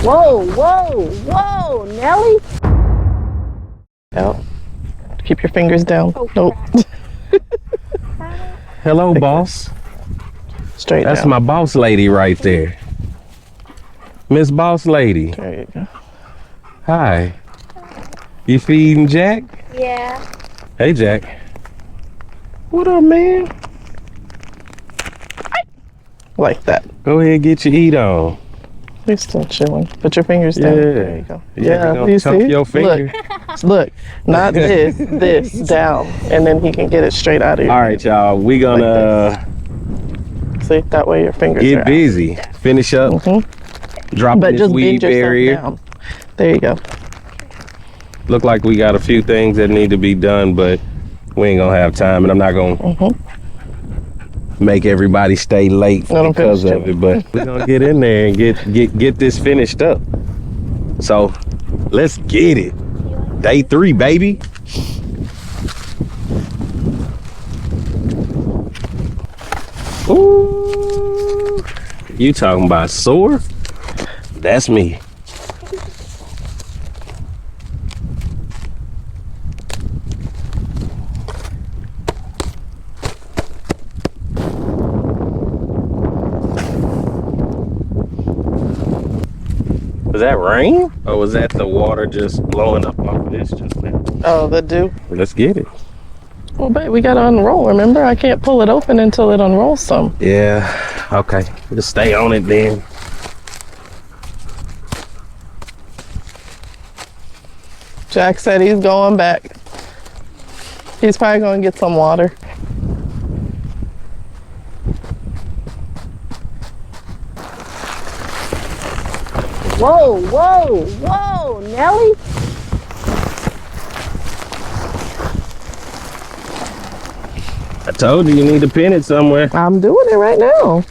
Whoa, whoa, whoa, Nelly. Out. Keep your fingers down. Oh, nope. Hello, boss. Straight That's down. my boss lady right there. Miss Boss Lady. There you go. Hi. You feeding Jack? Yeah. Hey, Jack. What up, man? Like that. Go ahead, get your eat on. You're still chilling. Put your fingers down. Yeah. There you go. Yeah, you chunk see? your finger. Look, not this down, and then he can get it straight out of your All right, y'all. We gonna see, that way your fingers get are busy. Finish up. Dropping But this just weed bend yourself barrier. down. There you go. Look like we got a few things that need to be done, but we ain't gonna have time, and I'm not gonna make everybody stay late because of it. But we're gonna get in there and get this finished up. So let's get it. Day 3, baby. Ooh, you talking about sore? That's me. Was that rain? Or was that the water just blowing up off of this just now? Oh, the dew. Let's get it. Well, babe, we gotta unroll. Remember, I can't pull it open until it unrolls some. Yeah, okay. Just stay on it then. Jack said he's going back. He's probably gonna get some water. Whoa, whoa, whoa, Nelly. I told you need to pin it somewhere. I'm doing it right now.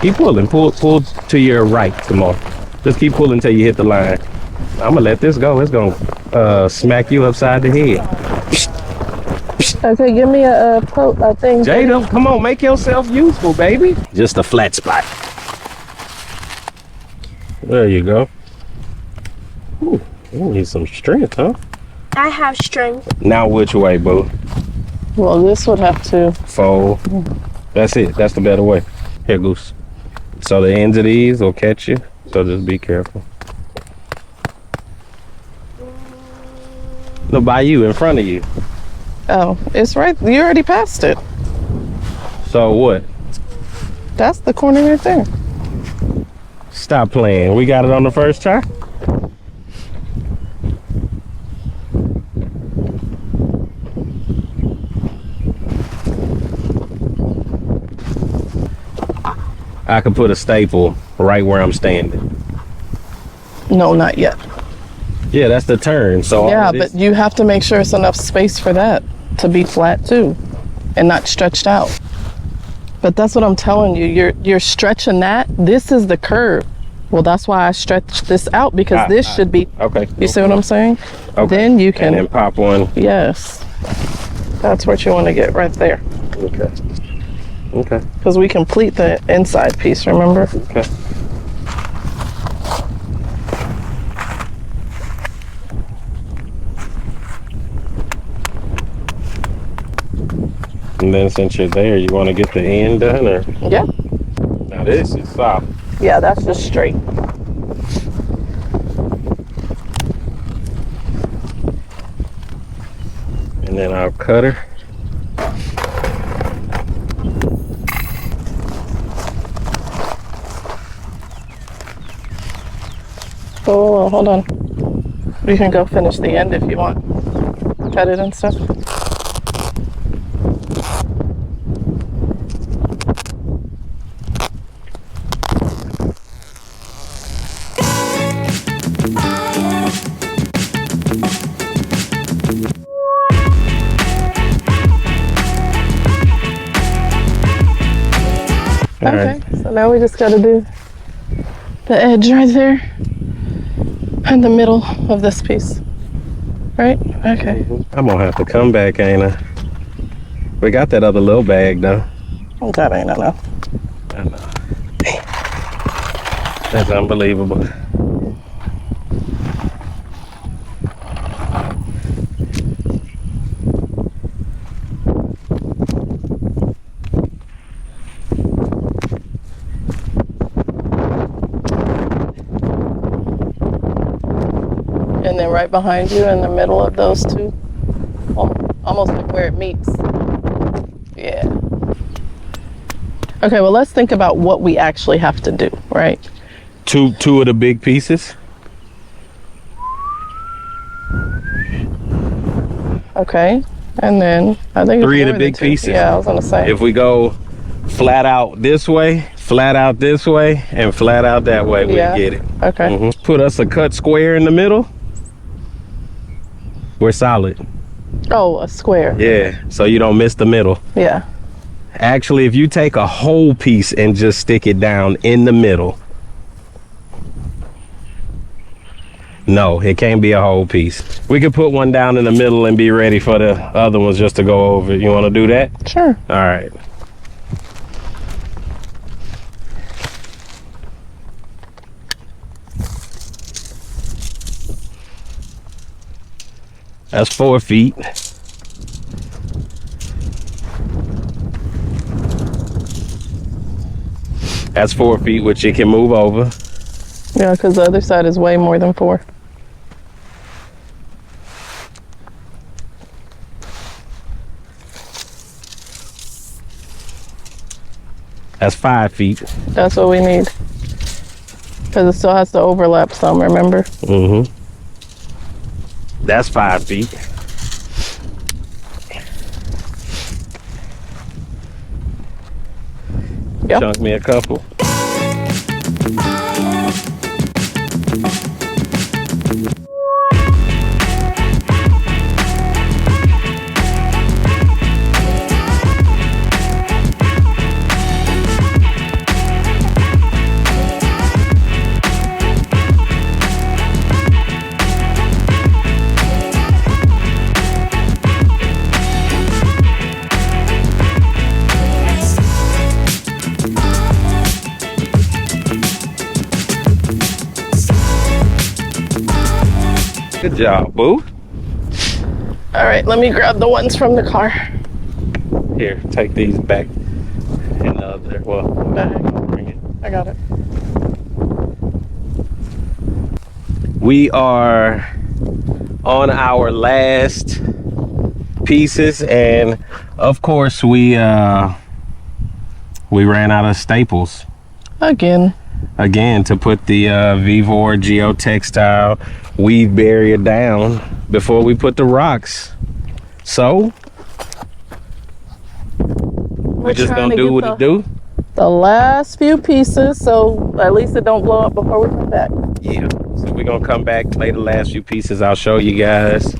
Keep pulling. Pull to your right some more. Just keep pulling until you hit the line. I'm gonna let this go. It's gonna smack you upside the head. Okay, give me a thing. Jada, come on, make yourself useful, baby. Just a flat spot. There you go. Ooh, you need some strength, huh? I have strength. Now which way, boo? Well, this would have to Fold. That's it. That's the better way. Here, Goose. So the ends of these will catch you. So just be careful. No, by you, in front of you. Oh, it's right. You already passed it. So what? That's the corner right there. Stop playing. We got it on the first try? I could put a staple right where I'm standing. No, not yet. Yeah, that's the turn. So Yeah, but you have to make sure it's enough space for that to be flat too and not stretched out. But that's what I'm telling you. You're stretching that. This is the curve. Well, that's why I stretched this out, because this should be. Okay. You see what I'm saying? Okay. Then you can. And then pop one. Yes. That's what you want to get right there. Okay. Okay. Because we complete the inside piece, remember? Okay. And then since you're there, you want to get the end done, or? Yeah. Now this is soft. Yeah, that's just straight. And then our cutter. Oh, hold on. You can go finish the end if you want. Cut it and stuff. Okay, so now we just got to do the edge right there. In the middle of this piece. Right? Okay. I'm gonna have to come back, ain't I? We got that other little bag though. That ain't enough. I know. Damn. That's unbelievable. And then right behind you in the middle of those two, almost like where it meets. Yeah. Okay, well, let's think about what we actually have to do, right? Two of the big pieces. Okay, and then I think Three it's of the more than big two. pieces. Yeah, I was gonna say. If we go flat out this way, flat out this way, and flat out that way, we get it. Okay. Put us a cut square in the middle. We're solid. Oh, a square. Yeah, so you don't miss the middle. Yeah. Actually, if you take a whole piece and just stick it down in the middle. No, it can't be a whole piece. We could put one down in the middle and be ready for the other ones just to go over. You want to do that? Sure. All right. That's 4 feet. That's 4 feet, which it can move over. Yeah, because the other side is way more than 4. That's 5 feet. That's what we need. Because it still has to overlap some, remember? That's 5 feet. Yep. Chunk me a couple. Good job, boo. All right, let me grab the ones from the car. Here, take these back. And the other, well, bring it. I got it. We are on our last pieces, and of course we ran out of staples Again. to put the Vevor geotextile weave barrier down before we put the rocks. So we're just gonna do what it do. The last few pieces, so at least it don't blow up before we come back. Yeah. So we're gonna come back, play the last few pieces. I'll show you guys.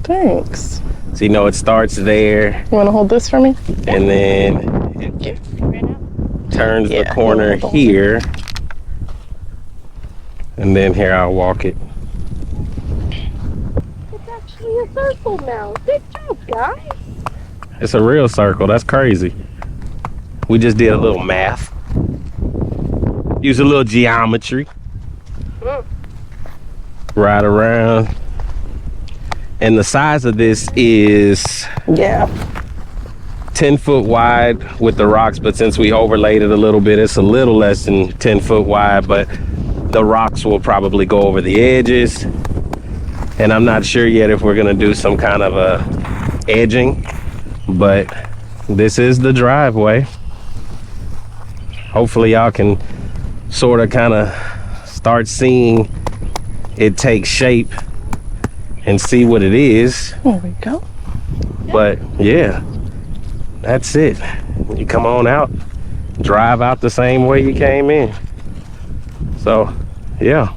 Thanks. So you know it starts there, You want to hold this for me? and then it turns the corner here, and then here I'll walk it. It's actually a circle now. Good job, guys. It's a real circle. That's crazy. We just did a little math. Use a little geometry. Right around. And the size of this is 10 foot wide with the rocks, but since we overlaid it a little bit, it's a little less than 10 foot wide, but the rocks will probably go over the edges. And I'm not sure yet if we're gonna do some kind of a edging, but this is the driveway. Hopefully y'all can sort of kind of start seeing it take shape and see what it is. There we go. But yeah, that's it. You come on out, drive out the same way you came in. So yeah,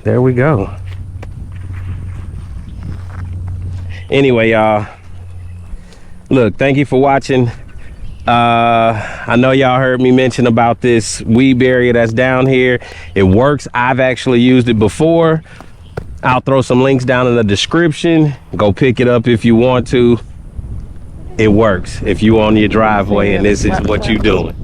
there we go. Anyway, y'all, look, thank you for watching. I know y'all heard me mention about this weed barrier that's down here. It works. I've actually used it before. I'll throw some links down in the description. Go pick it up if you want to. It works if you on your driveway and this is what you doing.